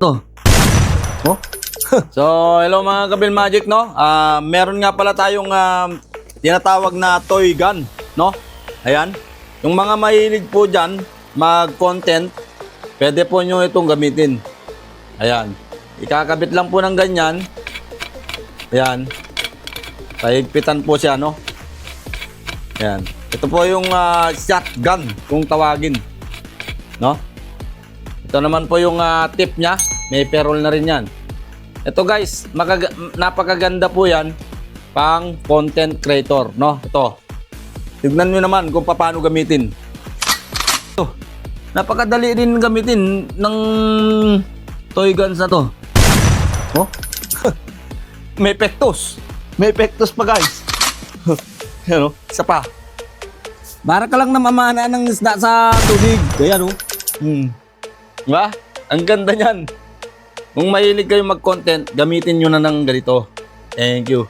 To. Oh. So, hello mga Kabil Magic, no? Meron nga pala tayong tinatawag na toy gun, no? Ayan. Yung mga mahilig po dyan, mag-content, pwede po nyo itong gamitin. Ayan. Ikakabit lang po ng ganyan. Ayan. Pahigpitan po siya, no? Ayan. Ito po yung shotgun, kung tawagin. No? Ito naman po yung tip niya. May perol na rin yan. Ito guys, napakaganda po yan pang content creator, no? Ito. Tignan nyo naman kung paano gamitin. Ito. Napakadali rin gamitin ng toy guns na to. Oh? May pektos. May pektos pa guys. Yan o, isa pa. Para ka lang namamana ng isda sa tubig. Kaya no? Diba? Ang ganda niyan. Kung mahilig kayo mag-content, gamitin nyo na ng ganito. Thank you.